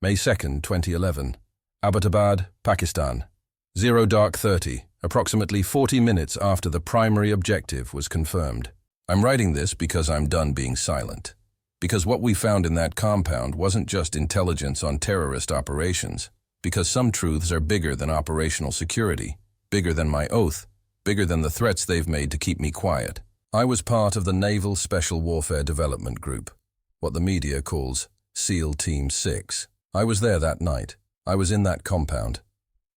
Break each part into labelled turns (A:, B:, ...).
A: May 2nd, 2011. Abbottabad, Pakistan. 0:30, approximately 40 minutes after the primary objective was confirmed. I'm writing this because I'm done being silent. Because what we found in that compound wasn't just intelligence on terrorist operations. Because some truths are bigger than operational security, bigger than my oath, bigger than the threats they've made to keep me quiet. I was part of the Naval Special Warfare Development Group, what the media calls SEAL Team 6. I was there that night. I was in that compound.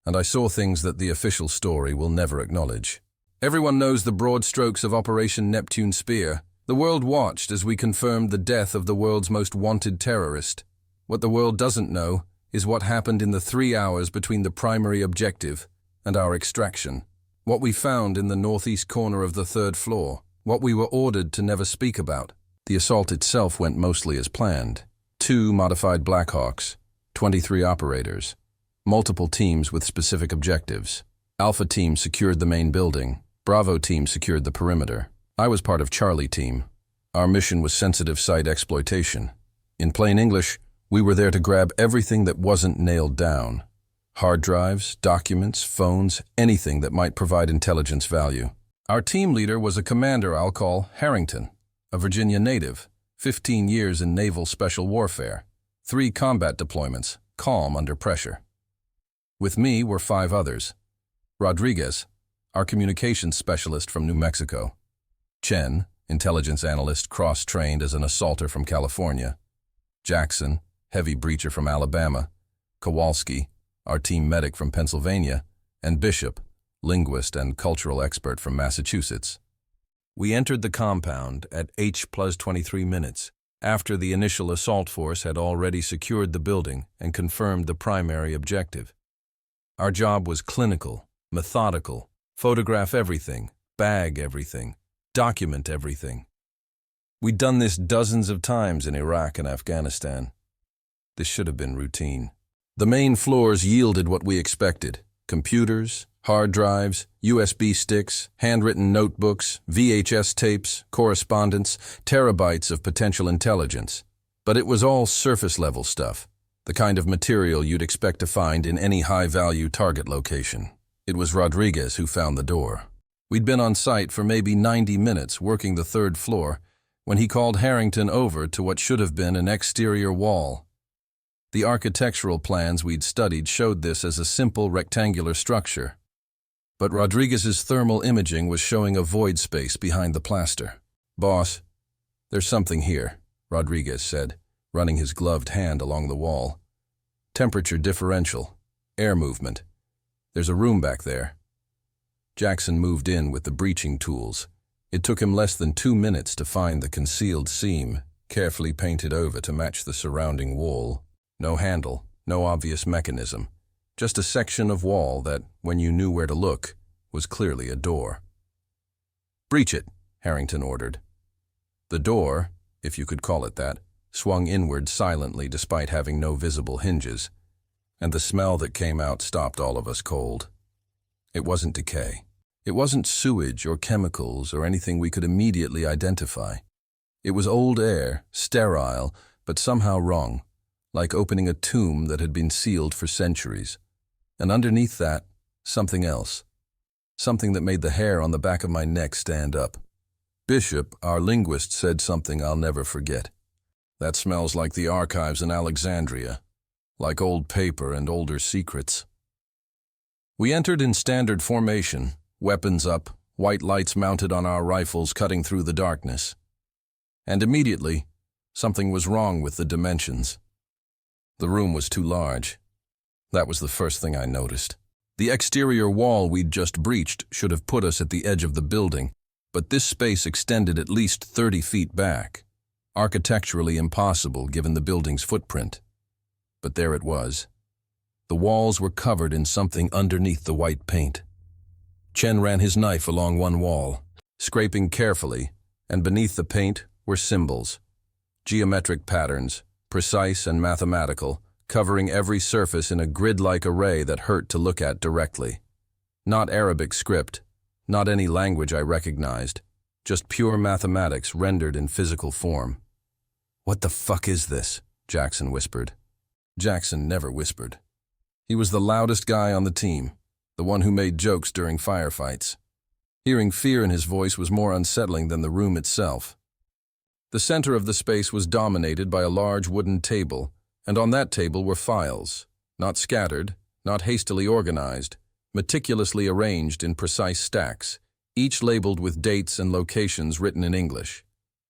A: And I saw things that the official story will never acknowledge. Everyone knows the broad strokes of Operation Neptune Spear. The world watched as we confirmed the death of the world's most wanted terrorist. What the world doesn't know is what happened in the 3 hours between the primary objective and our extraction. What we found in the northeast corner of the 3rd floor. What we were ordered to never speak about. The assault itself went mostly as planned. 2 modified Blackhawks, 23 operators, multiple teams with specific objectives. Alpha Team secured the main building. Bravo Team secured the perimeter. I was part of Charlie Team. Our mission was sensitive site exploitation. In plain English, we were there to grab everything that wasn't nailed down. Hard drives, documents, phones, anything that might provide intelligence value. Our team leader was a commander I'll call Harrington, a Virginia native, 15 years in naval special warfare, 3 combat deployments, calm under pressure. With me were 5 others. Rodriguez, our communications specialist from New Mexico. Chen, intelligence analyst cross-trained as an assaulter from California. Jackson, heavy breacher from Alabama. Kowalski, our team medic from Pennsylvania. And Bishop, linguist and cultural expert from Massachusetts. We entered the compound at H+23 minutes, after the initial assault force had already secured the building and confirmed the primary objective. Our job was clinical, methodical, photograph everything, bag everything, document everything. We'd done this dozens of times in Iraq and Afghanistan. This should have been routine. The main floors yielded what we expected: computers, hard drives, USB sticks, handwritten notebooks, VHS tapes, correspondence, terabytes of potential intelligence. But it was all surface-level stuff, the kind of material you'd expect to find in any high-value target location. It was Rodriguez who found the door. We'd been on site for maybe 90 minutes working the 3rd floor when he called Harrington over to what should have been an exterior wall. The architectural plans we'd studied showed this as a simple rectangular structure. But Rodriguez's thermal imaging was showing a void space behind the plaster. "Boss, there's something here," Rodriguez said, running his gloved hand along the wall. "Temperature differential, air movement. There's a room back there." Jackson moved in with the breaching tools. It took him less than 2 minutes to find the concealed seam, carefully painted over to match the surrounding wall. No handle, no obvious mechanism. Just a section of wall that, when you knew where to look, was clearly a door. "Breach it," Harrington ordered. The door, if you could call it that, swung inward silently despite having no visible hinges, and the smell that came out stopped all of us cold. It wasn't decay. It wasn't sewage or chemicals or anything we could immediately identify. It was old air, sterile, but somehow wrong, like opening a tomb that had been sealed for centuries. And underneath that, something else. Something that made the hair on the back of my neck stand up. Bishop, our linguist, said something I'll never forget. "That smells like the archives in Alexandria, like old paper and older secrets." We entered in standard formation, weapons up, white lights mounted on our rifles cutting through the darkness. And immediately, something was wrong with the dimensions. The room was too large. That was the first thing I noticed. The exterior wall we'd just breached should have put us at the edge of the building, but this space extended at least 30 feet back. Architecturally impossible given the building's footprint. But there it was. The walls were covered in something underneath the white paint. Chen ran his knife along one wall, scraping carefully, and beneath the paint were symbols. Geometric patterns, precise and mathematical, covering every surface in a grid-like array that hurt to look at directly. Not Arabic script, not any language I recognized, just pure mathematics rendered in physical form. "What the fuck is this?" Jackson whispered. Jackson never whispered. He was the loudest guy on the team, the one who made jokes during firefights. Hearing fear in his voice was more unsettling than the room itself. The center of the space was dominated by a large wooden table, and on that table were files, not scattered, not hastily organized, meticulously arranged in precise stacks, each labeled with dates and locations written in English.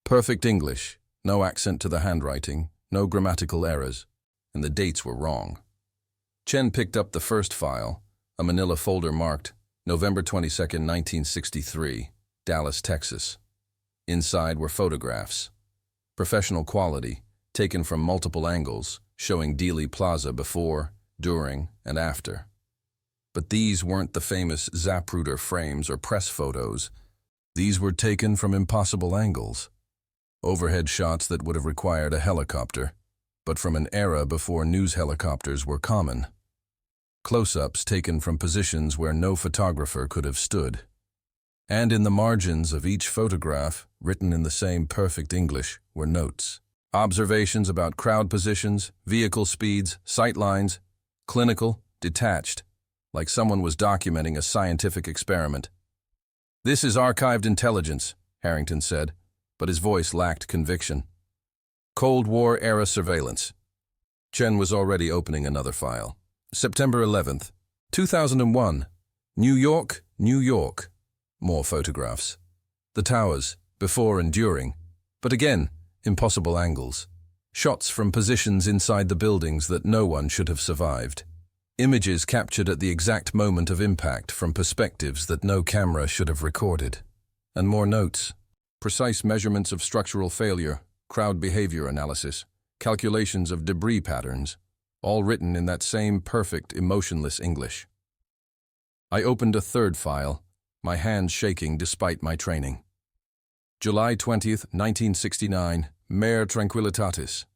A: Perfect English, no accent to the handwriting, no grammatical errors, and the dates were wrong. Chen picked up the first file, a manila folder marked November 22, 1963, Dallas, Texas. Inside were photographs. Professional quality, taken from multiple angles, showing Dealey Plaza before, during, and after. But these weren't the famous Zapruder frames or press photos. These were taken from impossible angles. Overhead shots that would have required a helicopter, but from an era before news helicopters were common. Close-ups taken from positions where no photographer could have stood. And in the margins of each photograph, written in the same perfect English, were notes. Observations about crowd positions, vehicle speeds, sight lines, clinical, detached, like someone was documenting a scientific experiment. "This is archived intelligence," Harrington said, but his voice lacked conviction. "Cold War-era surveillance." Chen was already opening another file. September 11th, 2001, New York, New York. More photographs. The towers, before and during, but again, impossible angles. Shots from positions inside the buildings that no one should have survived. Images captured at the exact moment of impact from perspectives that no camera should have recorded. And more notes. Precise measurements of structural failure, crowd behavior analysis, calculations of debris patterns, all written in that same perfect, emotionless English. I opened a third file, my hands shaking despite my training. July 20th, 1969, Mare Tranquillitatis.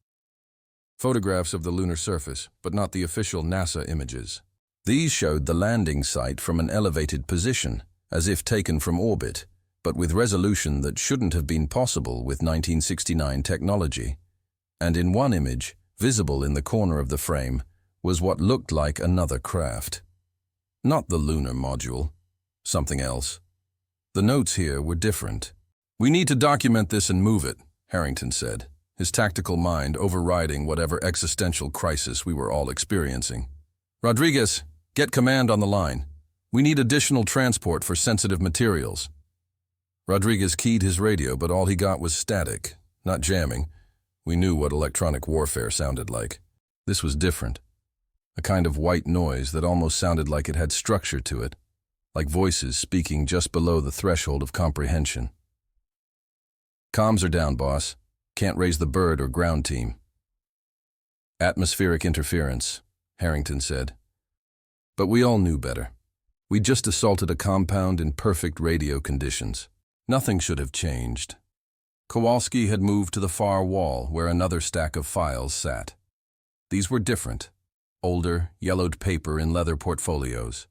A: Photographs of the lunar surface, but not the official NASA images. These showed the landing site from an elevated position, as if taken from orbit, but with resolution that shouldn't have been possible with 1969 technology. And in one image, visible in the corner of the frame, was what looked like another craft. Not the lunar module, something else. The notes here were different. "We need to document this and move it," Harrington said, his tactical mind overriding whatever existential crisis we were all experiencing. "Rodriguez, get command on the line. We need additional transport for sensitive materials." Rodriguez keyed his radio, but all he got was static, not jamming. We knew what electronic warfare sounded like. This was different. A kind of white noise that almost sounded like it had structure to it, like voices speaking just below the threshold of comprehension. "Comms are down, boss. Can't raise the bird or ground team." "Atmospheric interference," Harrington said. But we all knew better. We'd just assaulted a compound in perfect radio conditions. Nothing should have changed. Kowalski had moved to the far wall where another stack of files sat. These were different. Older, yellowed paper in leather portfolios.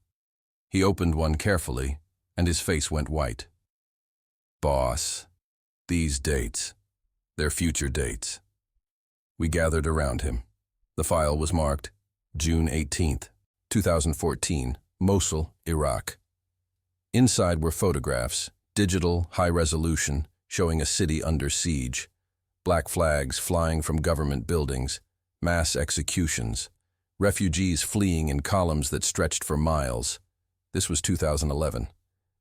A: He opened one carefully, and his face went white. "Boss, these dates. They're future dates." We gathered around him. The file was marked June 18th, 2014, Mosul, Iraq. Inside were photographs, digital, high-resolution, showing a city under siege, black flags flying from government buildings, mass executions, refugees fleeing in columns that stretched for miles. This was 2011.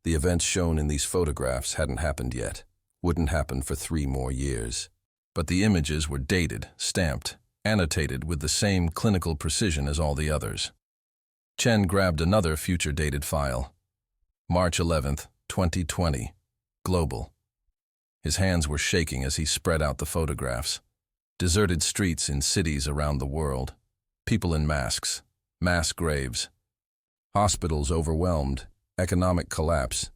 A: The events shown in these photographs hadn't happened yet, wouldn't happen for 3 more years. But the images were dated, stamped, annotated with the same clinical precision as all the others. Chen grabbed another future-dated file. March 11th, 2020, Global. His hands were shaking as he spread out the photographs. Deserted streets in cities around the world. People in masks. Mass graves. Hospitals overwhelmed. Economic collapse.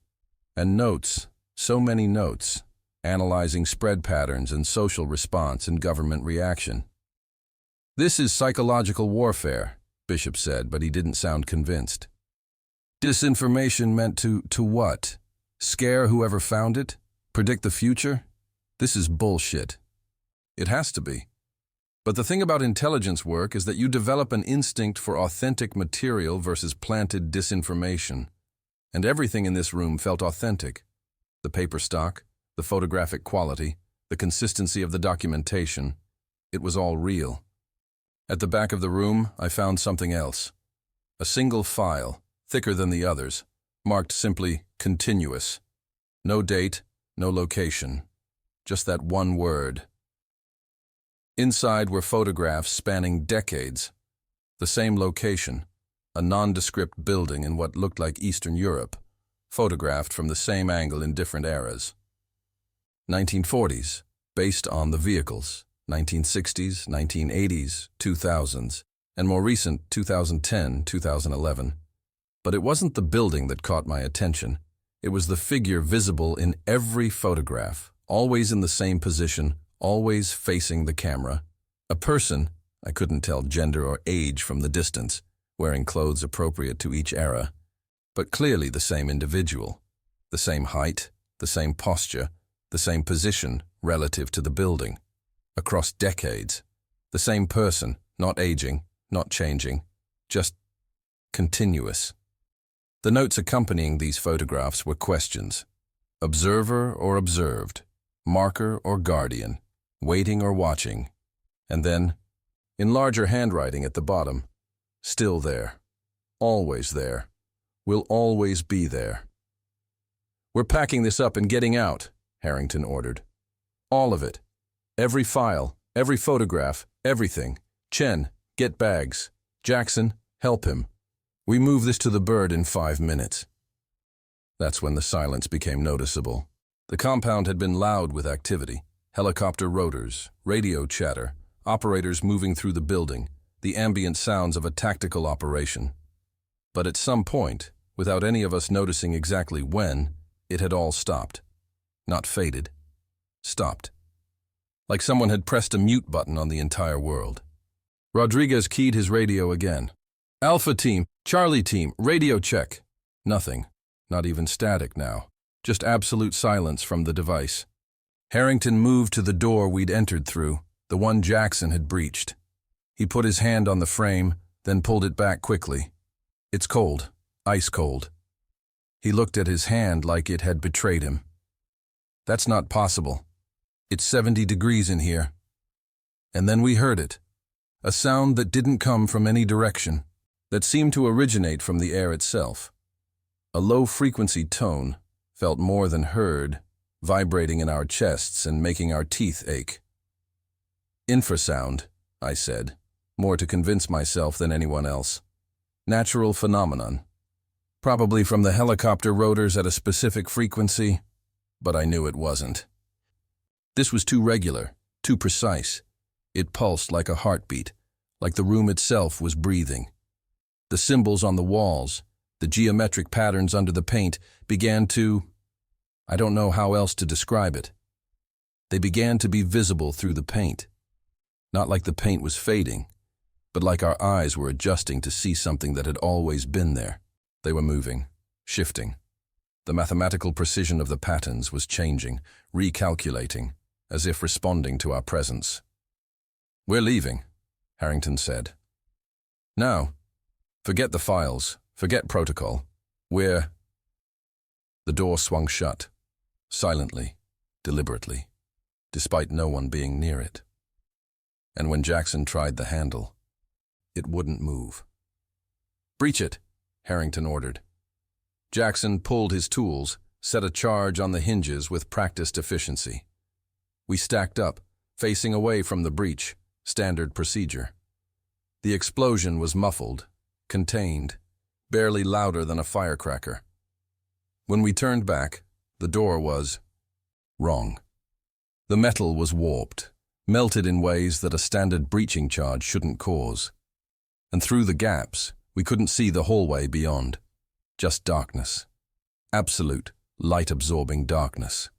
A: And notes, so many notes, analyzing spread patterns and social response and government reaction. "This is psychological warfare," Bishop said, but he didn't sound convinced. "Disinformation meant to what? Scare whoever found it? Predict the future? This is bullshit." "It has to be." But the thing about intelligence work is that you develop an instinct for authentic material versus planted disinformation. And everything in this room felt authentic. The paper stock, the photographic quality, the consistency of the documentation. It was all real. At the back of the room, I found something else. A single file, thicker than the others, marked simply continuous. No date, no location. Just that one word. Inside were photographs spanning decades. The same location, a nondescript building in what looked like Eastern Europe, photographed from the same angle in different eras. 1940s, based on the vehicles. 1960s, 1980s, 2000s, and more recent 2010, 2011. But it wasn't the building that caught my attention. It was the figure visible in every photograph, always in the same position, always facing the camera. A person, I couldn't tell gender or age from the distance, wearing clothes appropriate to each era, but clearly the same individual, the same height, the same posture, the same position relative to the building. Across decades, the same person, not aging, not changing, just continuous. The notes accompanying these photographs were questions. Observer or observed, marker or guardian, waiting or watching, and then, in larger handwriting at the bottom, still there, always there, will always be there. "We're packing this up and getting out," Harrington ordered. "All of it. Every file, every photograph, everything. Chen, get bags. Jackson, help him. We move this to the bird in 5 minutes." That's when the silence became noticeable. The compound had been loud with activity. Helicopter rotors, radio chatter, operators moving through the building, the ambient sounds of a tactical operation. But at some point, without any of us noticing exactly when, it had all stopped. Not faded. Stopped. Like someone had pressed a mute button on the entire world. Rodriguez keyed his radio again. "Alpha team, Charlie team, radio check." Nothing. Not even static now. Just absolute silence from the device. Harrington moved to the door we'd entered through, the one Jackson had breached. He put his hand on the frame, then pulled it back quickly. "It's cold. Ice cold." He looked at his hand like it had betrayed him. "That's not possible. It's 70 degrees in here." And then we heard it. A sound that didn't come from any direction, that seemed to originate from the air itself. A low-frequency tone, felt more than heard, vibrating in our chests and making our teeth ache. "Infrasound," I said, more to convince myself than anyone else. "Natural phenomenon. Probably from the helicopter rotors at a specific frequency," but I knew it wasn't. This was too regular, too precise. It pulsed like a heartbeat, like the room itself was breathing. The symbols on the walls, the geometric patterns under the paint, began to... I don't know how else to describe it. They began to be visible through the paint. Not like the paint was fading, but like our eyes were adjusting to see something that had always been there. They were moving, shifting. The mathematical precision of the patterns was changing, recalculating, as if responding to our presence. "We're leaving," Harrington said. "Now. Forget the files, forget protocol. We're..." The door swung shut, silently, deliberately, despite no one being near it. And when Jackson tried the handle, it wouldn't move. "Breach it," Harrington ordered. Jackson pulled his tools, set a charge on the hinges with practiced efficiency. We stacked up, facing away from the breach, standard procedure. The explosion was muffled, contained, barely louder than a firecracker. When we turned back, the door was wrong. The metal was warped, melted in ways that a standard breaching charge shouldn't cause. And through the gaps, we couldn't see the hallway beyond. Just darkness. Absolute, light-absorbing darkness.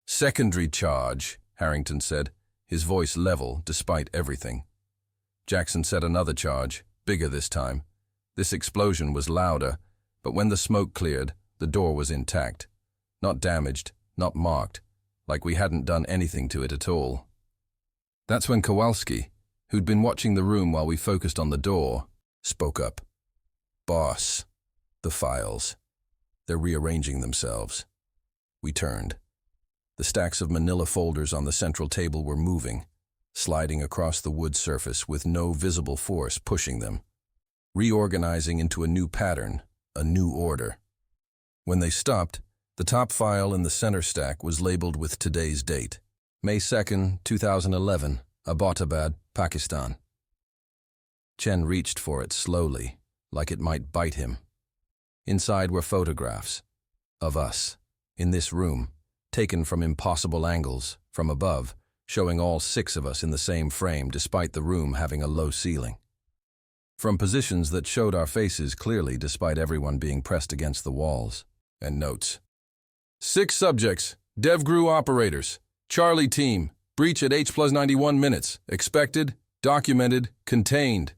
A: "Secondary charge," Harrington said, his voice level despite everything. Jackson set another charge, bigger this time. This explosion was louder, but when the smoke cleared, the door was intact. Not damaged, not marked, like we hadn't done anything to it at all. That's when Kowalski, who'd been watching the room while we focused on the door, spoke up. "Boss, the files. They're rearranging themselves." We turned. The stacks of manila folders on the central table were moving, sliding across the wood surface with no visible force pushing them, reorganizing into a new pattern, a new order. When they stopped, the top file in the center stack was labeled with today's date, May 2nd, 2011, Abbottabad, Pakistan. Chen reached for it slowly, like it might bite him. Inside were photographs of us, in this room, taken from impossible angles, from above, showing all 6 of us in the same frame despite the room having a low ceiling. From positions that showed our faces clearly despite everyone being pressed against the walls. And notes. 6 subjects, DevGru operators, Charlie team, breach at H+91 minutes, expected, documented, contained.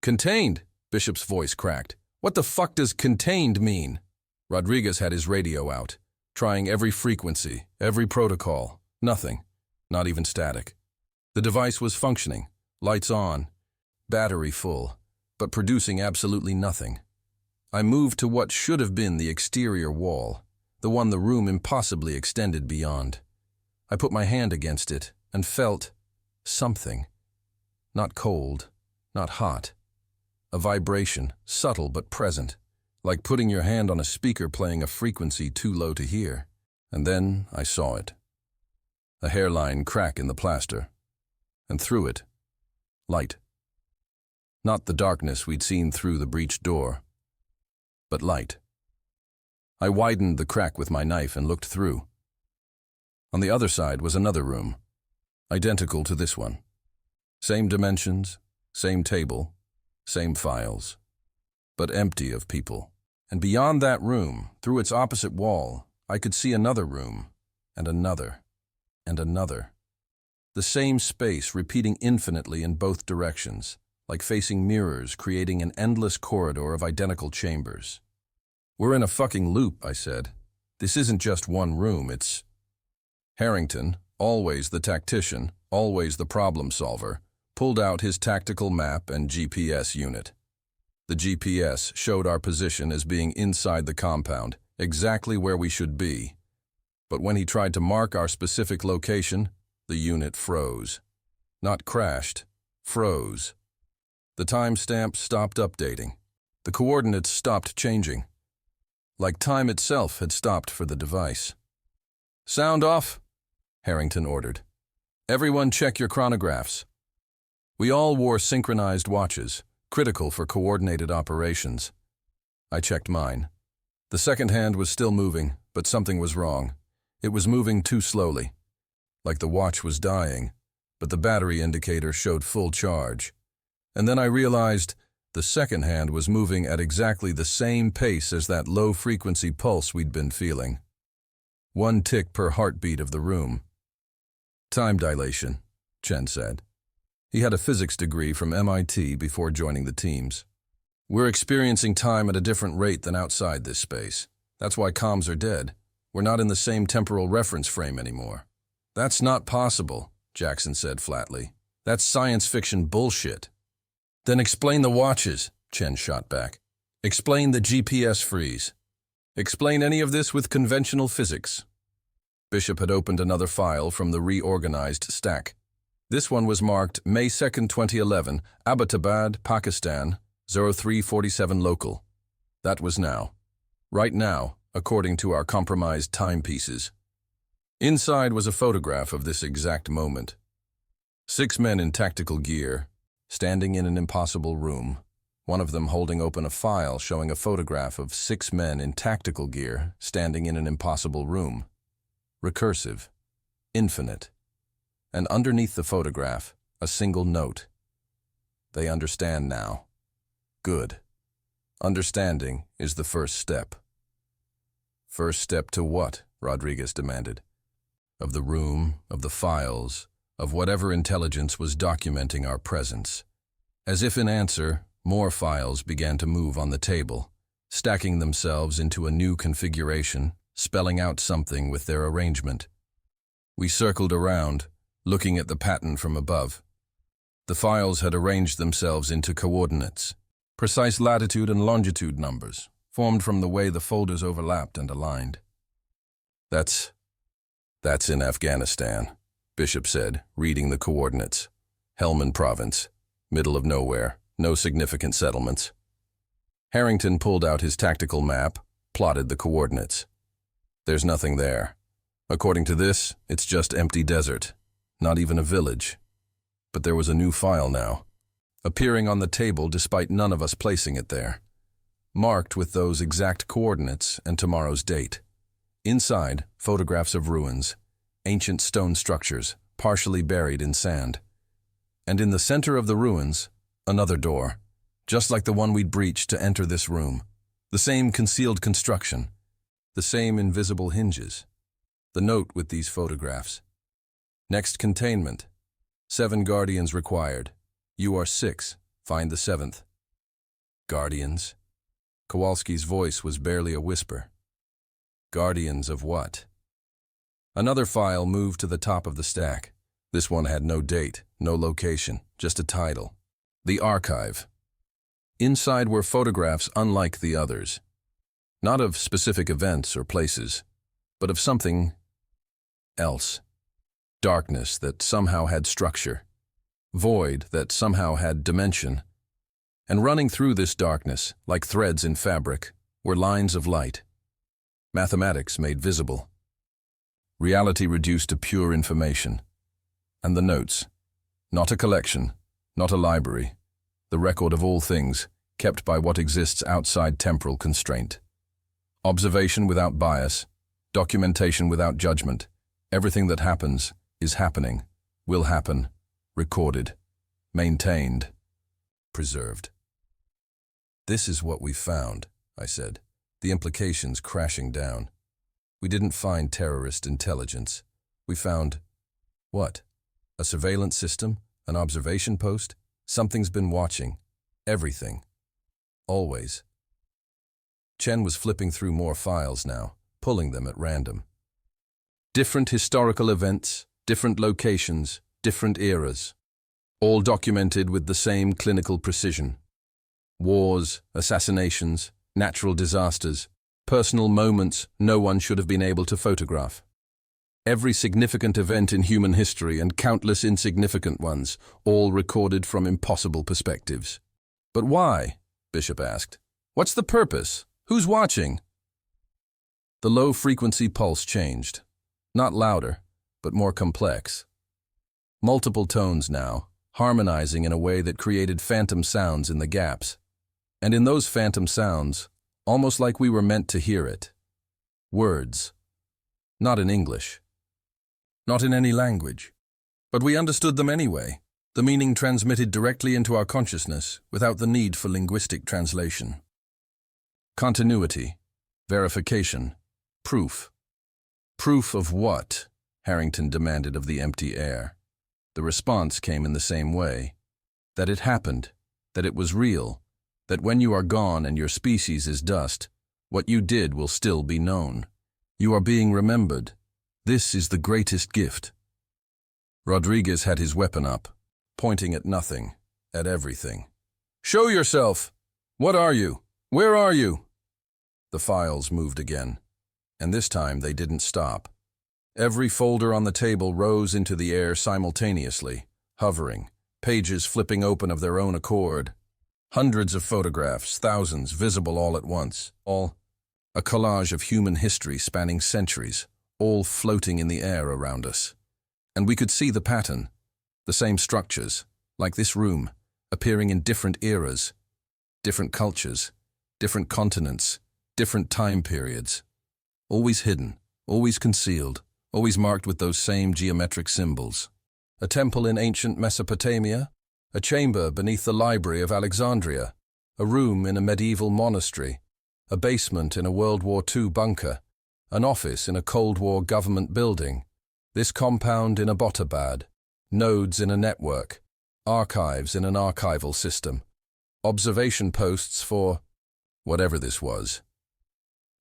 A: Contained? Bishop's voice cracked. What the fuck does contained mean? Rodriguez had his radio out, trying every frequency, every protocol. Nothing, not even static. The device was functioning, lights on, battery full, but producing absolutely nothing. I moved to what should have been the exterior wall, the one the room impossibly extended beyond. I put my hand against it and felt something. Not cold, not hot. A vibration, subtle but present, like putting your hand on a speaker playing a frequency too low to hear. And then I saw it. A hairline crack in the plaster. And through it, light. Not the darkness we'd seen through the breached door, but light. I widened the crack with my knife and looked through. On the other side was another room, identical to this one. Same dimensions, same table, same files, but empty of people. And beyond that room, through its opposite wall, I could see another room, and another, and another. The same space repeating infinitely in both directions, like facing mirrors creating an endless corridor of identical chambers. "We're in a fucking loop," I said. "This isn't just one room, it's..." Harrington, always the tactician, always the problem solver, pulled out his tactical map and GPS unit. The GPS showed our position as being inside the compound, exactly where we should be. But when he tried to mark our specific location, the unit froze. Not crashed, froze. The timestamp stopped updating. The coordinates stopped changing. Like time itself had stopped for the device. "Sound off," Harrington ordered. "Everyone check your chronographs." We all wore synchronized watches, critical for coordinated operations. I checked mine. The second hand was still moving, but something was wrong. It was moving too slowly. Like the watch was dying, but the battery indicator showed full charge. And then I realized the second hand was moving at exactly the same pace as that low-frequency pulse we'd been feeling. 1 tick per heartbeat of the room. "Time dilation," Chen said. He had a physics degree from MIT before joining the teams. "We're experiencing time at a different rate than outside this space. That's why comms are dead. We're not in the same temporal reference frame anymore." "That's not possible," Jackson said flatly. "That's science fiction bullshit." "Then explain the watches," Chen shot back. "Explain the GPS freeze. Explain any of this with conventional physics." Bishop had opened another file from the reorganized stack. This one was marked May 2nd, 2011, Abbottabad, Pakistan, 0347 local. That was now. Right now, according to our compromised timepieces. Inside was a photograph of this exact moment. 6 men in tactical gear, standing in an impossible room, one of them holding open a file showing a photograph of 6 men in tactical gear standing in an impossible room. Recursive, infinite, and underneath the photograph, a single note. They understand now. Good. Understanding is the first step. First step to what? Rodriguez demanded. Of the room, of the files, of whatever intelligence was documenting our presence. As if in answer, more files began to move on the table, stacking themselves into a new configuration, spelling out something with their arrangement. We circled around, looking at the pattern from above. The files had arranged themselves into coordinates, precise latitude and longitude numbers, formed from the way the folders overlapped and aligned. That's in Afghanistan, Bishop said, reading the coordinates. Helmand Province, middle of nowhere, no significant settlements. Harrington pulled out his tactical map, plotted the coordinates. There's nothing there. According to this, it's just empty desert, not even a village. But there was a new file now, appearing on the table despite none of us placing it there, marked with those exact coordinates and tomorrow's date. Inside, photographs of ruins, ancient stone structures, partially buried in sand. And in the center of the ruins, another door, just like the one we'd breached to enter this room. The same concealed construction, the same invisible hinges. The note with these photographs. Next containment. 7 guardians required. You are 6. Find the 7th. Guardians? Kowalski's voice was barely a whisper. Guardians of what? Another file moved to the top of the stack. This one had no date, no location, just a title. The Archive. Inside were photographs unlike the others. Not of specific events or places, but of something else. Darkness that somehow had structure. Void that somehow had dimension. And running through this darkness, like threads in fabric, were lines of light. Mathematics made visible. Reality reduced to pure information. And the notes. Not a collection, not a library. The record of all things, kept by what exists outside temporal constraint. Observation without bias, documentation without judgment. Everything that happens is happening, will happen, recorded, maintained, preserved. This is what we found, I said, the implications crashing down. We didn't find terrorist intelligence. We found, what? A surveillance system? An observation post? Something's been watching. Everything. Always. Chen was flipping through more files now, pulling them at random. Different historical events, different locations, different eras, all documented with the same clinical precision. Wars, assassinations, natural disasters, personal moments no one should have been able to photograph. Every significant event in human history and countless insignificant ones, all recorded from impossible perspectives. But why? Bishop asked. What's the purpose? Who's watching? The low-frequency pulse changed. Not louder, but more complex. Multiple tones now, harmonizing in a way that created phantom sounds in the gaps. And in those phantom sounds, almost like we were meant to hear it. Words. Not in English. Not in any language. But we understood them anyway, the meaning transmitted directly into our consciousness without the need for linguistic translation. Continuity, verification, proof. Proof of what? Harrington demanded of the empty air. The response came in the same way. That it happened, that it was real, that when you are gone and your species is dust, what you did will still be known. You are being remembered. This is the greatest gift. Rodriguez had his weapon up, pointing at nothing, at everything. Show yourself! What are you? Where are you? The files moved again, and this time they didn't stop. Every folder on the table rose into the air simultaneously, hovering, pages flipping open of their own accord. Hundreds of photographs, thousands, visible all at once. All a collage of human history spanning centuries, all floating in the air around us. And we could see the pattern, the same structures, like this room, appearing in different eras, different cultures, different continents, different time periods. Always hidden, always concealed, always marked with those same geometric symbols. A temple in ancient Mesopotamia, a chamber beneath the library of Alexandria, a room in a medieval monastery, a basement in a World War II bunker, an office in a Cold War government building, this compound in Abbottabad, nodes in a network, archives in an archival system, observation posts for whatever this was.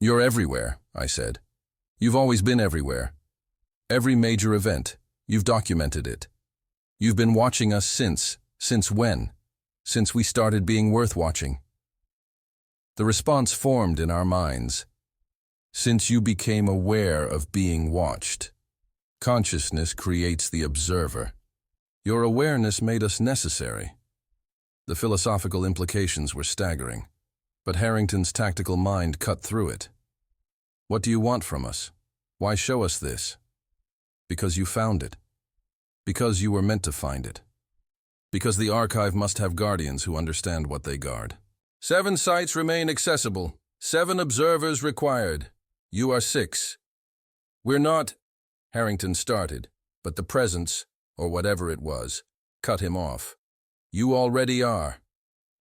A: You're everywhere, I said. You've always been everywhere. Every major event, you've documented it. You've been watching us since, Since when? Since we started being worth watching. The response formed in our minds. Since you became aware of being watched. Consciousness creates the observer. Your awareness made us necessary. The philosophical implications were staggering, but Harrington's tactical mind cut through it. What do you want from us? Why show us this? Because you found it. Because you were meant to find it. Because the archive must have guardians who understand what they guard. 7 sites remain accessible. 7 observers required. You are 6. We're not, Harrington started, but the presence, or whatever it was, cut him off. You already are.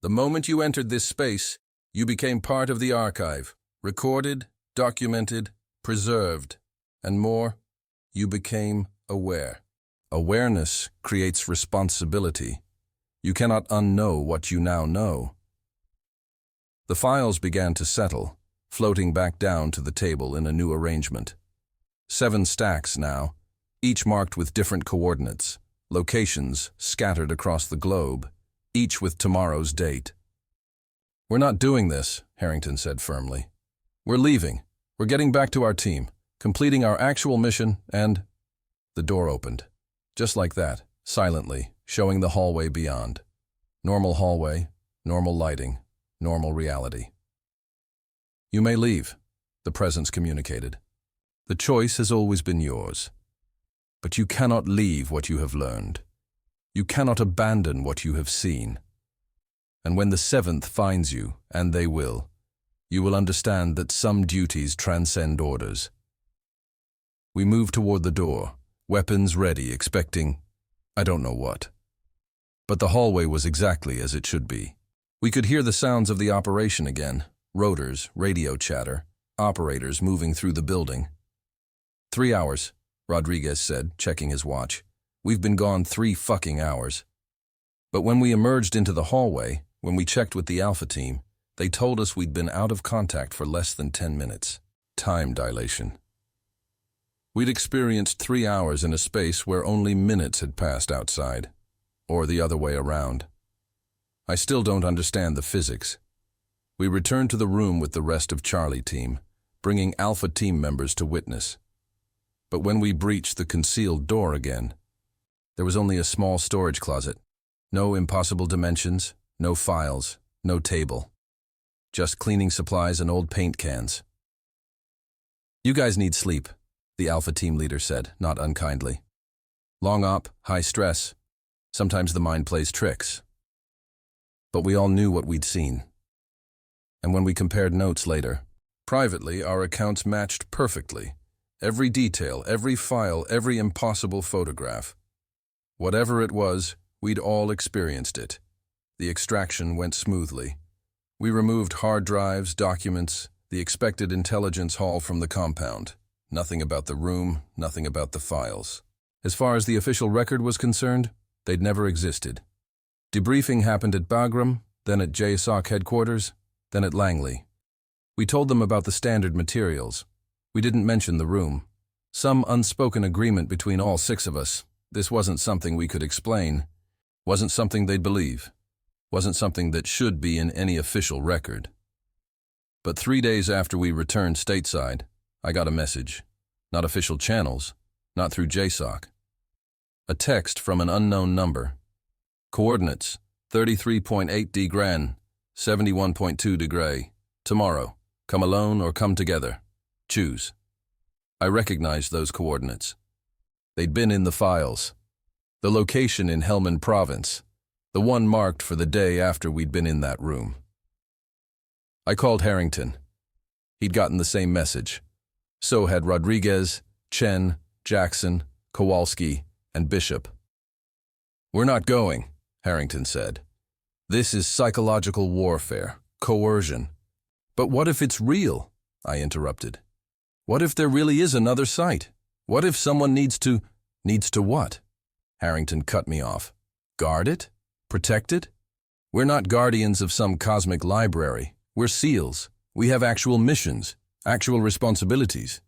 A: The moment you entered this space, you became part of the archive, recorded, documented, preserved, and more, you became aware. Awareness creates responsibility. You cannot unknow what you now know. The files began to settle, floating back down to the table in a new arrangement. 7 stacks now, each marked with different coordinates, locations scattered across the globe, each with tomorrow's date. We're not doing this, Harrington said firmly. We're leaving. We're getting back to our team, completing our actual mission, and... The door opened. Just like that, silently, showing the hallway beyond. Normal hallway, normal lighting, normal reality. You may leave, the presence communicated. The choice has always been yours. But you cannot leave what you have learned. You cannot abandon what you have seen. And when the 7th finds you, and they will, you will understand that some duties transcend orders. We moved toward the door, weapons ready, expecting, I don't know what. But the hallway was exactly as it should be. We could hear the sounds of the operation again, rotors, radio chatter, operators moving through the building. 3 hours, Rodriguez said, checking his watch. We've been gone 3 fucking hours. But when we emerged into the hallway, when we checked with the Alpha team, they told us we'd been out of contact for less than 10 minutes. Time dilation. We'd experienced 3 hours in a space where only minutes had passed outside, or the other way around. I still don't understand the physics. We returned to the room with the rest of Charlie team, bringing Alpha team members to witness. But when we breached the concealed door again, there was only a small storage closet. No impossible dimensions, no files, no table. Just cleaning supplies and old paint cans. You guys need sleep, the Alpha team leader said, not unkindly. Long op, high stress. Sometimes the mind plays tricks. But we all knew what we'd seen. And when we compared notes later, privately our accounts matched perfectly. Every detail, every file, every impossible photograph. Whatever it was, we'd all experienced it. The extraction went smoothly. We removed hard drives, documents, the expected intelligence haul from the compound. Nothing about the room, nothing about the files. As far as the official record was concerned, they'd never existed. Debriefing happened at Bagram, then at JSOC headquarters, then at Langley. We told them about the standard materials. We didn't mention the room. Some unspoken agreement between all 6 of us. This wasn't something we could explain. Wasn't something they'd believe. Wasn't something that should be in any official record. But 3 days after we returned stateside, I got a message. Not official channels, not through JSOC. A text from an unknown number. Coordinates, 33.8 degran, 71.2 degree. Tomorrow, come alone or come together. Choose. I recognized those coordinates. They'd been in the files. The location in Helmand Province, the one marked for the day after we'd been in that room. I called Harrington. He'd gotten the same message. So had Rodriguez, Chen, Jackson, Kowalski, and Bishop. We're not going, Harrington said. This is psychological warfare, coercion. But what if it's real? I interrupted. What if there really is another site? What if someone needs to what? Harrington cut me off. Guard it? Protect it? We're not guardians of some cosmic library. We're SEALs. We have actual missions, actual responsibilities.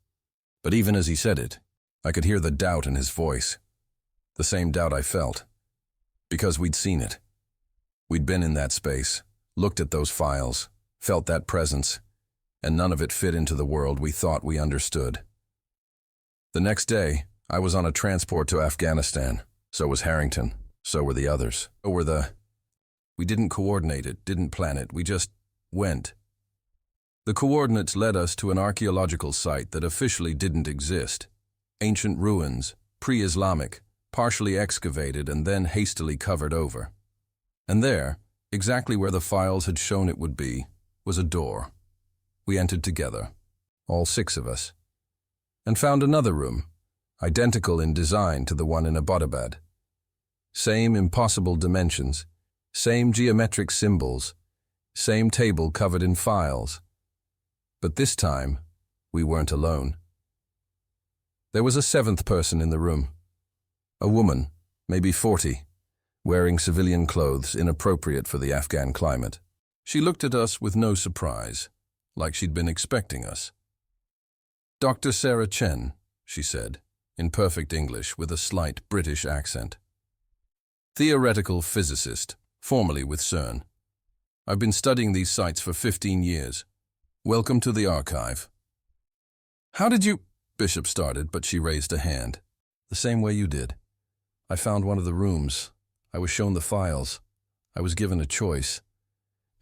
A: But even as he said it, I could hear the doubt in his voice. The same doubt I felt. Because we'd seen it. We'd been in that space, looked at those files, felt that presence, and none of it fit into the world we thought we understood. The next day, I was on a transport to Afghanistan. So was Harrington. So were the others. We didn't coordinate it, didn't plan it, we just went. The coordinates led us to an archaeological site that officially didn't exist. Ancient ruins, pre-Islamic, partially excavated and then hastily covered over. And there, exactly where the files had shown it would be, was a door. We entered together, all 6 of us, and found another room, identical in design to the one in Abbottabad. Same impossible dimensions, same geometric symbols, same table covered in files. But this time, we weren't alone. There was a 7th person in the room. A woman, maybe 40, wearing civilian clothes inappropriate for the Afghan climate. She looked at us with no surprise, like she'd been expecting us. "Dr. Sarah Chen," she said, in perfect English with a slight British accent. "Theoretical physicist, formerly with CERN. I've been studying these sites for 15 years. Welcome to the archive." "How did you—" Bishop started, but she raised a hand. "The same way you did. I found one of the rooms. I was shown the files. I was given a choice.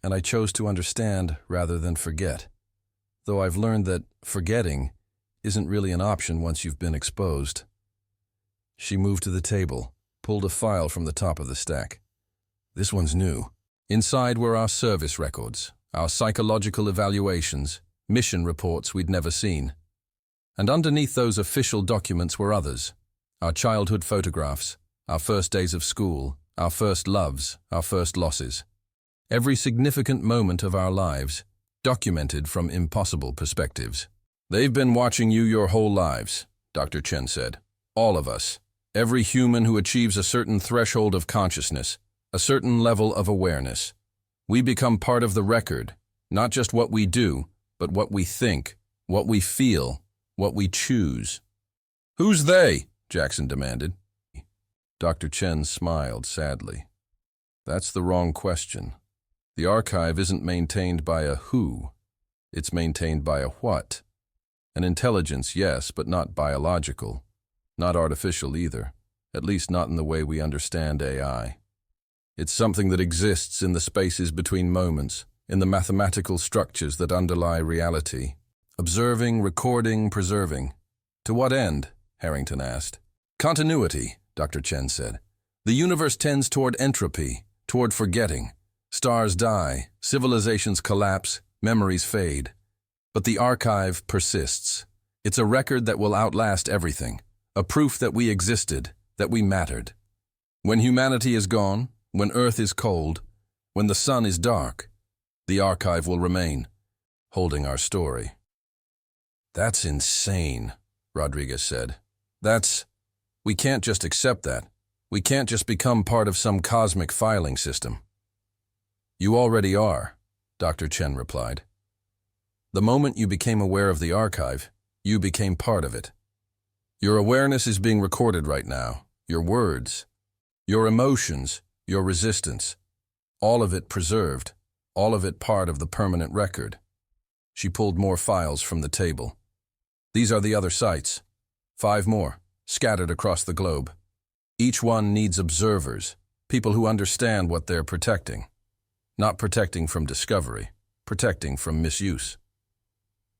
A: And I chose to understand rather than forget. Though I've learned that forgetting isn't really an option once you've been exposed." She moved to the table, pulled a file from the top of the stack. "This one's new." Inside were our service records, our psychological evaluations, mission reports we'd never seen. And underneath those official documents were others, our childhood photographs, our first days of school, our first loves, our first losses. Every significant moment of our lives, documented from impossible perspectives. "They've been watching you your whole lives," Dr. Chen said. "All of us. Every human who achieves a certain threshold of consciousness, a certain level of awareness. We become part of the record, not just what we do, but what we think, what we feel, what we choose." "Who's they?" Jackson demanded. Dr. Chen smiled sadly. "That's the wrong question. The archive isn't maintained by a who. It's maintained by a what. An intelligence, yes, but not biological. Not artificial either, at least not in the way we understand AI. It's something that exists in the spaces between moments, in the mathematical structures that underlie reality. Observing, recording, preserving. To what end? Harrington asked. Continuity, Dr. Chen said. The universe tends toward entropy, toward forgetting. Stars die, civilizations collapse, memories fade. But the archive persists. It's a record that will outlast everything, a proof that we existed, that we mattered. When humanity is gone, when Earth is cold, when the sun is dark, the archive will remain, holding our story. That's insane, Rodriguez said. We can't just accept that. We can't just become part of some cosmic filing system. You already are, Dr. Chen replied. The moment you became aware of the archive, you became part of it. Your awareness is being recorded right now, your words, your emotions, your resistance, all of it preserved, all of it part of the permanent record. She pulled more files from the table. These are the other sites. 5 more, scattered across the globe. Each one needs observers, people who understand what they're protecting. Not protecting from discovery, protecting from misuse.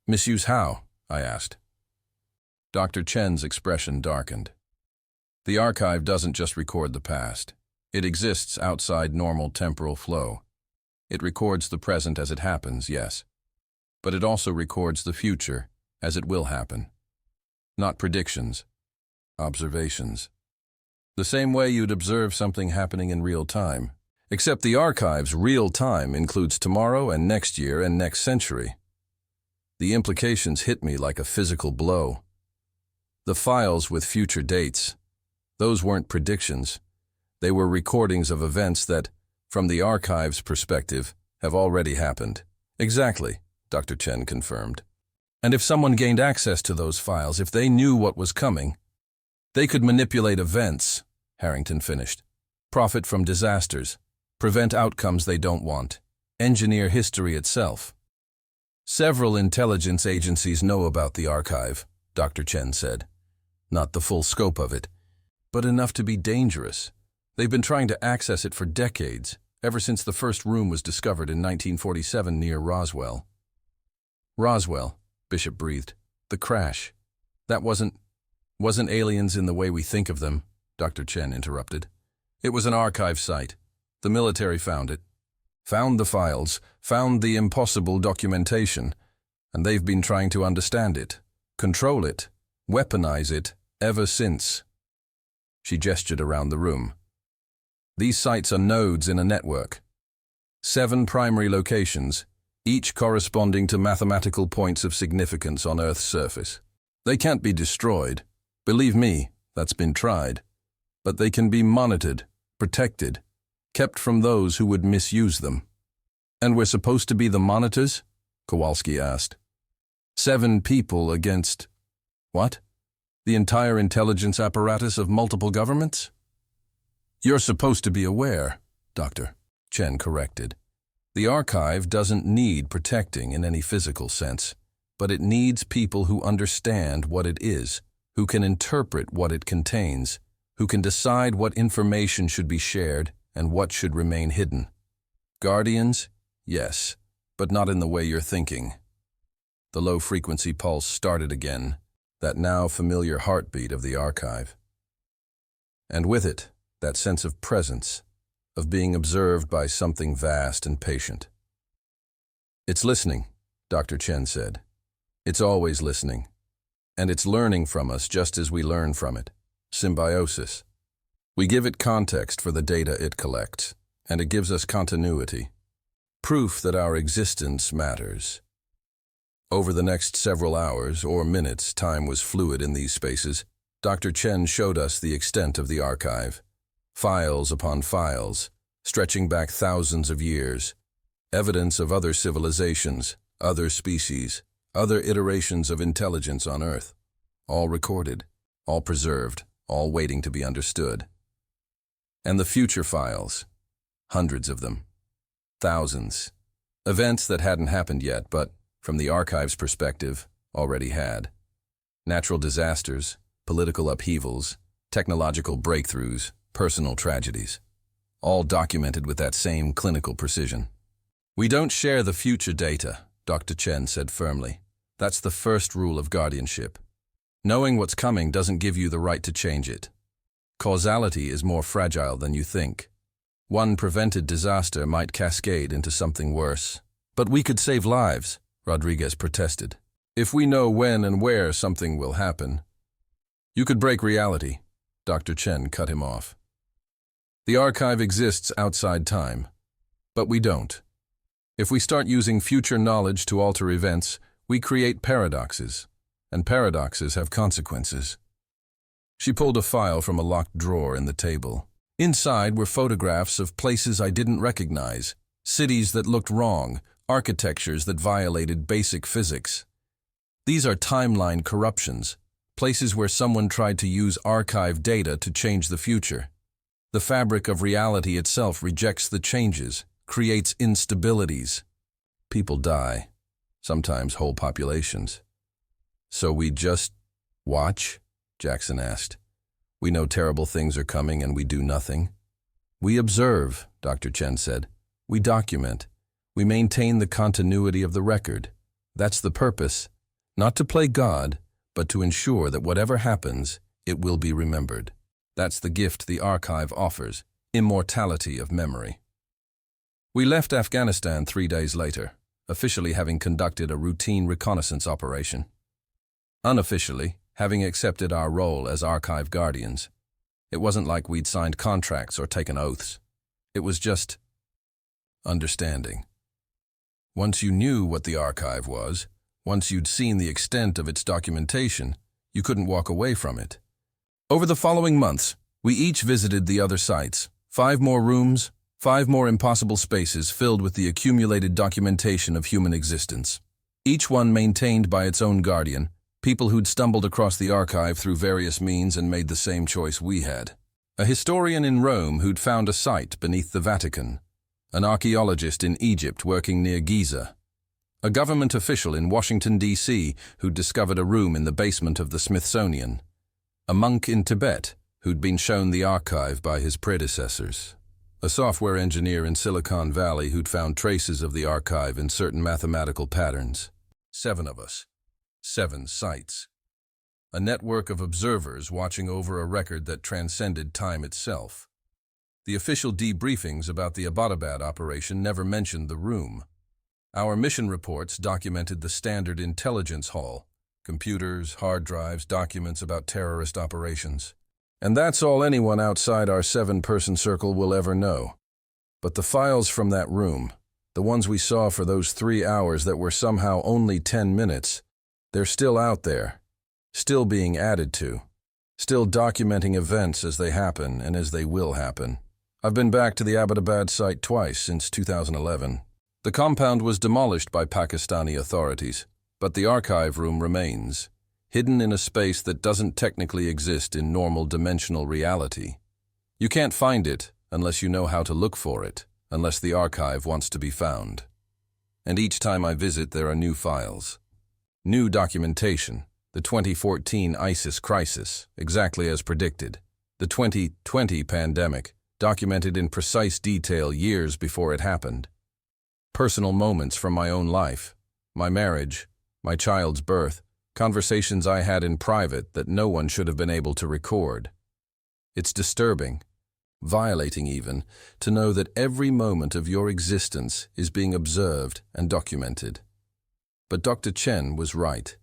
A: Misuse how? I asked. Dr. Chen's expression darkened. The archive doesn't just record the past. It exists outside normal temporal flow. It records the present as it happens, yes. But it also records the future as it will happen. Not predictions, observations. The same way you'd observe something happening in real time. Except the archive's real time includes tomorrow and next year and next century. The implications hit me like a physical blow. The files with future dates, those weren't predictions. They were recordings of events that, from the archive's perspective, have already happened. Exactly, Dr. Chen confirmed. And if someone gained access to those files, if they knew what was coming, they could manipulate events, Harrington finished. profit from disasters, prevent outcomes they don't want, engineer history itself. Several intelligence agencies know about the archive, Dr. Chen said. Not the full scope of it, but enough to be dangerous. They've been trying to access it for decades, ever since the first room was discovered in 1947 near Roswell. Roswell, Bishop breathed. The crash. That wasn't aliens in the way we think of them, Dr. Chen interrupted. It was an archive site. The military found it. Found the files, found the impossible documentation, and they've been trying to understand it, control it, weaponize it, ever since. She gestured around the room. These sites are nodes in a network. 7 primary locations, each corresponding to mathematical points of significance on Earth's surface. They can't be destroyed. Believe me, that's been tried. But they can be monitored, protected, kept from those who would misuse them. And we're supposed to be the monitors? Kowalski asked. 7 people against… what? The entire intelligence apparatus of multiple governments? You're supposed to be aware, Dr. Chen corrected. The archive doesn't need protecting in any physical sense, but it needs people who understand what it is, who can interpret what it contains, who can decide what information should be shared and what should remain hidden. Guardians? Yes, but not in the way you're thinking. The low-frequency pulse started again, that now familiar heartbeat of the archive. And with it, that sense of presence, of being observed by something vast and patient. It's listening, Dr. Chen said. It's always listening. And it's learning from us just as we learn from it. Symbiosis. We give it context for the data it collects, and it gives us continuity. Proof that our existence matters. Over the next several hours or minutes, time was fluid in these spaces, Dr. Chen showed us the extent of the archive. Files upon files, stretching back thousands of years. Evidence of other civilizations, other species, other iterations of intelligence on Earth. All recorded, all preserved, all waiting to be understood. And the future files. Hundreds of them. Thousands. Events that hadn't happened yet, but, from the archive's perspective, already had. Natural disasters, political upheavals, technological breakthroughs, personal tragedies. All documented with that same clinical precision. We don't share the future data, Dr. Chen said firmly. That's the first rule of guardianship. Knowing what's coming doesn't give you the right to change it. Causality is more fragile than you think. One prevented disaster might cascade into something worse. But we could save lives, Rodriguez protested. If we know when and where something will happen. You could break reality, Dr. Chen cut him off. The archive exists outside time, but we don't. If we start using future knowledge to alter events, we create paradoxes, and paradoxes have consequences. She pulled a file from a locked drawer in the table. Inside were photographs of places I didn't recognize, cities that looked wrong, architectures that violated basic physics. These are timeline corruptions, places where someone tried to use archive data to change the future. The fabric of reality itself rejects the changes, creates instabilities. People die, sometimes whole populations. So we just watch? Jackson asked. We know terrible things are coming and we do nothing. We observe, Dr. Chen said. We document. We maintain the continuity of the record. That's the purpose. Not to play God, but to ensure that whatever happens, it will be remembered. That's the gift the archive offers, immortality of memory. We left Afghanistan 3 days later, officially having conducted a routine reconnaissance operation. Unofficially, having accepted our role as archive guardians. It wasn't like we'd signed contracts or taken oaths. It was just understanding. Once you knew what the archive was, once you'd seen the extent of its documentation, you couldn't walk away from it. Over the following months, we each visited the other sites. 5 more rooms, 5 more impossible spaces filled with the accumulated documentation of human existence. Each one maintained by its own guardian, people who'd stumbled across the archive through various means and made the same choice we had. a historian in Rome who'd found a site beneath the Vatican, an archaeologist in Egypt working near Giza, a government official in Washington, D.C. who'd discovered a room in the basement of the Smithsonian, a monk in Tibet who'd been shown the archive by his predecessors, a software engineer in Silicon Valley who'd found traces of the archive in certain mathematical patterns. 7 of us. 7 sites. A network of observers watching over a record that transcended time itself. The official debriefings about the Abbottabad operation never mentioned the room. Our mission reports documented the standard intelligence haul, computers, hard drives, documents about terrorist operations. And that's all anyone outside our 7-person circle will ever know. But the files from that room, the ones we saw for those 3 hours that were somehow only 10 minutes, they're still out there, still being added to, still documenting events as they happen and as they will happen. I've been back to the Abbottabad site twice since 2011. The compound was demolished by Pakistani authorities, but the archive room remains, hidden in a space that doesn't technically exist in normal dimensional reality. You can't find it unless you know how to look for it, unless the archive wants to be found. And each time I visit, there are new files. New documentation. The 2014 ISIS crisis, exactly as predicted. The 2020 pandemic, documented in precise detail years before it happened. Personal moments from my own life, my marriage, my child's birth, conversations I had in private that no one should have been able to record. It's disturbing, violating even, to know that every moment of your existence is being observed and documented. But Dr. Chen was right.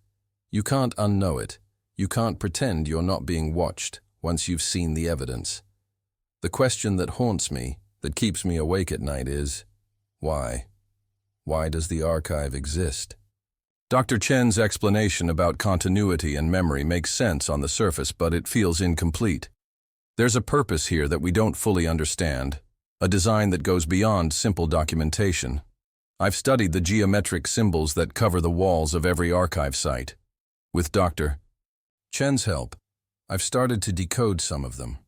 A: You can't unknow it. You can't pretend you're not being watched once you've seen the evidence. The question that haunts me, that keeps me awake at night is, why? Why does the archive exist? Dr. Chen's explanation about continuity and memory makes sense on the surface, but it feels incomplete. There's a purpose here that we don't fully understand, a design that goes beyond simple documentation. I've studied the geometric symbols that cover the walls of every archive site. With Dr. Chen's help, I've started to decode some of them.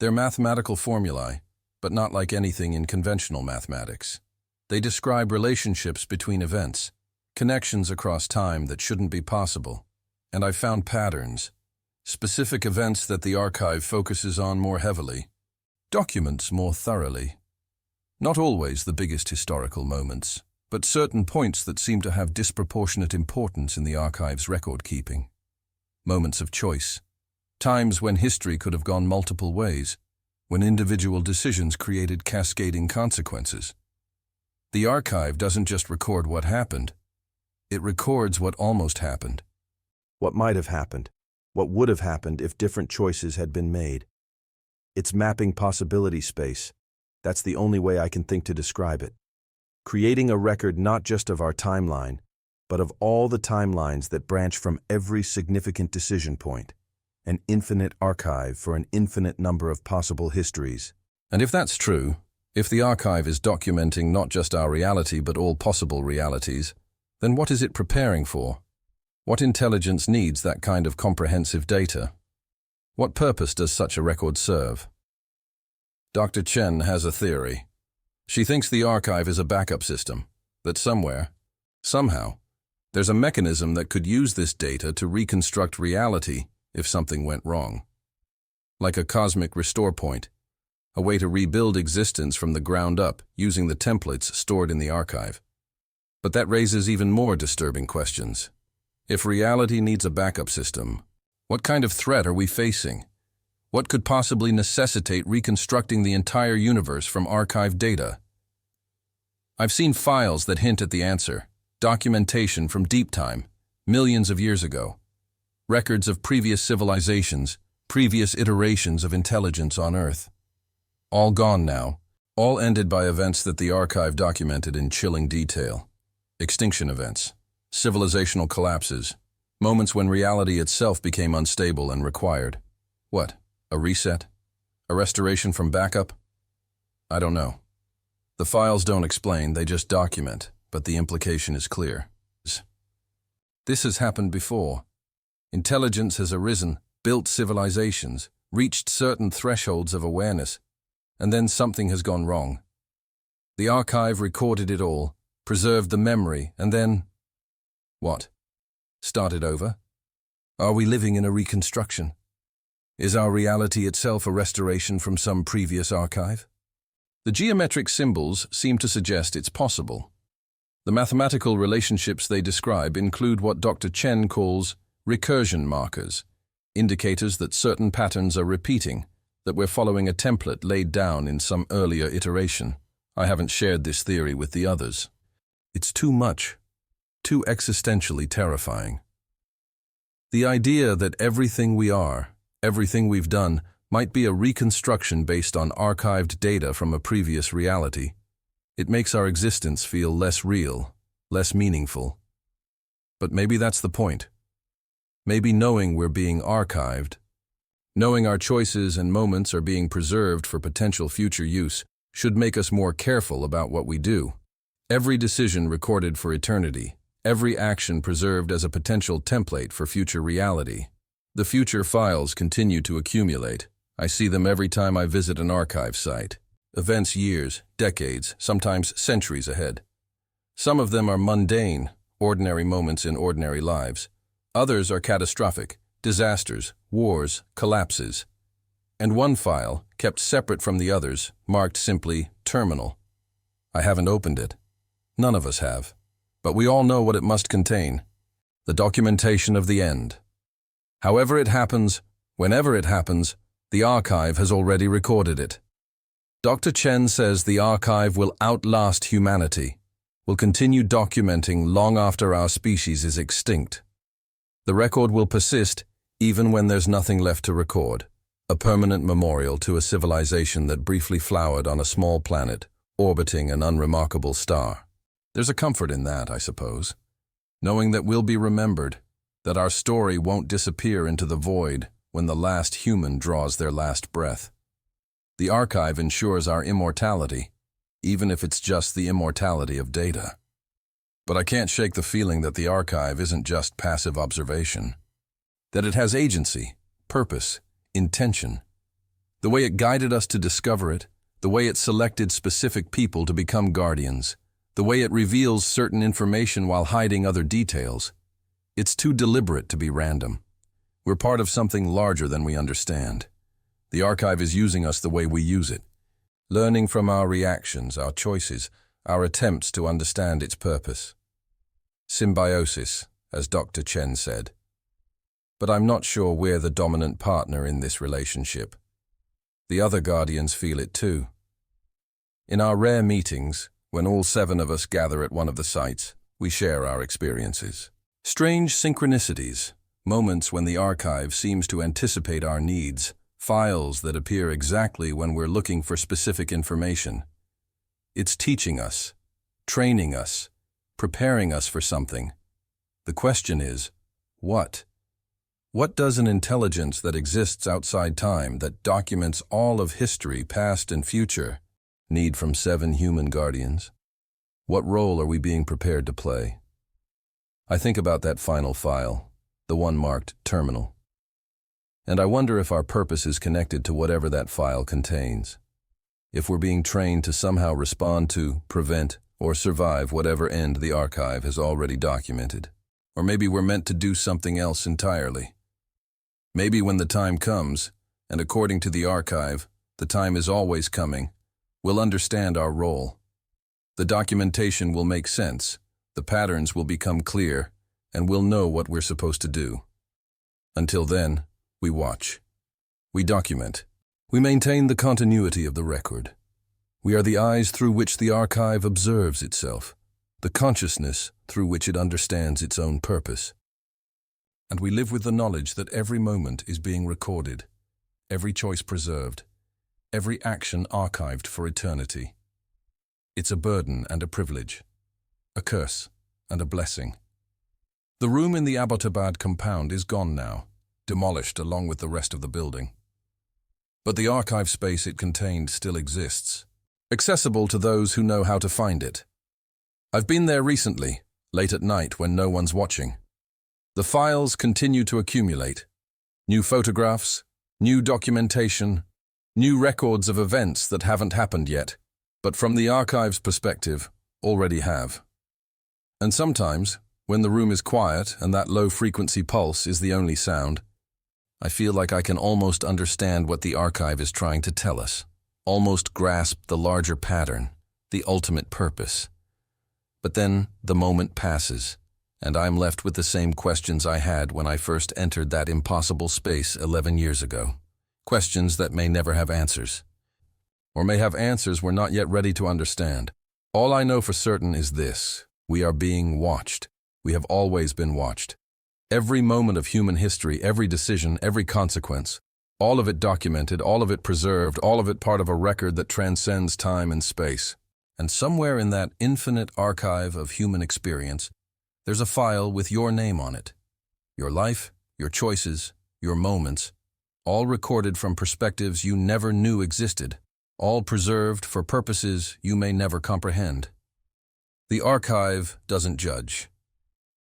A: They're mathematical formulae, but not like anything in conventional mathematics. They describe relationships between events, connections across time that shouldn't be possible. And I've found patterns, specific events that the archive focuses on more heavily, documents more thoroughly. Not always the biggest historical moments, but certain points that seem to have disproportionate importance in the archive's record-keeping. Moments of choice. Times when history could have gone multiple ways, when individual decisions created cascading consequences. The archive doesn't just record what happened, it records what almost happened.
B: What might have happened, what would have happened if different choices had been made. It's mapping possibility space. That's the only way I can think to describe it. Creating a record not just of our timeline, but of all the timelines that branch from every significant decision point. An infinite archive for an infinite number of possible histories.
A: And if that's true, if the archive is documenting not just our reality but all possible realities, then what is it preparing for? What intelligence needs that kind of comprehensive data? What purpose does such a record serve? Dr. Chen has a theory. She thinks the archive is a backup system, that somewhere, somehow, there's a mechanism that could use this data to reconstruct reality if something went wrong. Like a cosmic restore point, a way to rebuild existence from the ground up using the templates stored in the archive. But that raises even more disturbing questions. If reality needs a backup system, what kind of threat are we facing? What could possibly necessitate reconstructing the entire universe from archived data? I've seen files that hint at the answer, documentation from deep time, millions of years ago, records of previous civilizations, previous iterations of intelligence on Earth. All gone now, all ended by events that the archive documented in chilling detail. Extinction events, civilizational collapses, moments when reality itself became unstable and required. What? A reset? A restoration from backup? I don't know. The files don't explain, they just document, but the implication is clear. This has happened before. Intelligence has arisen, built civilizations, reached certain thresholds of awareness, and then something has gone wrong. The archive recorded it all, preserved the memory, and then… what? Started over? Are we living in a reconstruction? Is our reality itself a restoration from some previous archive? The geometric symbols seem to suggest it's possible. The mathematical relationships they describe include what Dr. Chen calls recursion markers, indicators that certain patterns are repeating, that we're following a template laid down in some earlier iteration. I haven't shared this theory with the others. It's too much, too existentially terrifying. The idea that everything we are, everything we've done, might be a reconstruction based on archived data from a previous reality. It makes our existence feel less real, less meaningful. But maybe that's the point. Maybe knowing we're being archived, knowing our choices and moments are being preserved for potential future use, should make us more careful about what we do. Every decision recorded for eternity, every action preserved as a potential template for future reality. The future files continue to accumulate. I see them every time I visit an archive site. Events years, decades, sometimes centuries ahead. Some of them are mundane, ordinary moments in ordinary lives. Others are catastrophic, disasters, wars, collapses. And one file, kept separate from the others, marked simply terminal. I haven't opened it. None of us have. But we all know what it must contain. The documentation of the end. However it happens, whenever it happens, the archive has already recorded it. Dr. Chen says the archive will outlast humanity, will continue documenting long after our species is extinct. The record will persist even when there's nothing left to record, a permanent memorial to a civilization that briefly flowered on a small planet, orbiting an unremarkable star. There's a comfort in that, I suppose, knowing that we'll be remembered, that our story won't disappear into the void when the last human draws their last breath. The archive ensures our immortality, even if it's just the immortality of data. But I can't shake the feeling that the archive isn't just passive observation, that it has agency, purpose, intention. The way it guided us to discover it, the way it selected specific people to become guardians, the way it reveals certain information while hiding other details. It's too deliberate to be random. We're part of something larger than we understand. The archive is using us the way we use it, learning from our reactions, our choices, our attempts to understand its purpose. Symbiosis, as Dr. Chen said. But I'm not sure we're the dominant partner in this relationship. The other guardians feel it too. In our rare meetings, when all 7 of us gather at one of the sites, we share our experiences. Strange synchronicities, moments when the archive seems to anticipate our needs, files that appear exactly when we're looking for specific information. It's teaching us, training us, preparing us for something. The question is, what? What does an intelligence that exists outside time, that documents all of history, past and future, need from 7 human guardians? What role are we being prepared to play? I think about that final file, the one marked terminal. And I wonder if our purpose is connected to whatever that file contains. If we're being trained to somehow respond to, prevent, or survive whatever end the archive has already documented. Or maybe we're meant to do something else entirely. Maybe when the time comes, and according to the archive, the time is always coming, we'll understand our role. The documentation will make sense, the patterns will become clear, and we'll know what we're supposed to do. Until then, we watch. We document. We maintain the continuity of the record. We are the eyes through which the archive observes itself, the consciousness through which it understands its own purpose. And we live with the knowledge that every moment is being recorded, every choice preserved, every action archived for eternity. It's a burden and a privilege, a curse and a blessing. The room in the Abbottabad compound is gone now, demolished along with the rest of the building. But the archive space it contained still exists, accessible to those who know how to find it. I've been there recently, late at night when no one's watching. The files continue to accumulate. New photographs, new documentation, new records of events that haven't happened yet, but from the archive's perspective, already have. And sometimes, when the room is quiet and that low-frequency pulse is the only sound, I feel like I can almost understand what the archive is trying to tell us, almost grasp the larger pattern, the ultimate purpose. But then the moment passes, and I'm left with the same questions I had when I first entered that impossible space 11 years ago. Questions that may never have answers, or may have answers we're not yet ready to understand. All I know for certain is this: we are being watched. We have always been watched. Every moment of human history, every decision, every consequence, all of it documented, all of it preserved, all of it part of a record that transcends time and space. And somewhere in that infinite archive of human experience, there's a file with your name on it. Your life, your choices, your moments, all recorded from perspectives you never knew existed, all preserved for purposes you may never comprehend. The archive doesn't judge.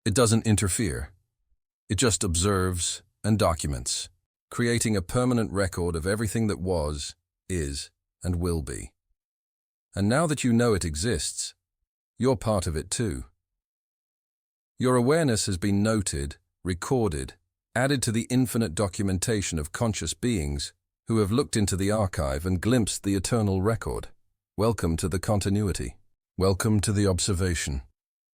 A: It doesn't interfere. It just observes and documents, creating a permanent record of everything that was, is, and will be. And now that you know it exists, you're part of it too. Your awareness has been noted, recorded, added to the infinite documentation of conscious beings who have looked into the archive and glimpsed the eternal record. Welcome to the continuity. Welcome to the observation.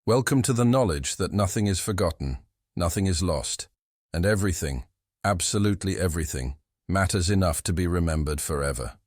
A: Welcome to the knowledge that nothing is forgotten, nothing is lost, and everything, absolutely everything, matters enough to be remembered forever.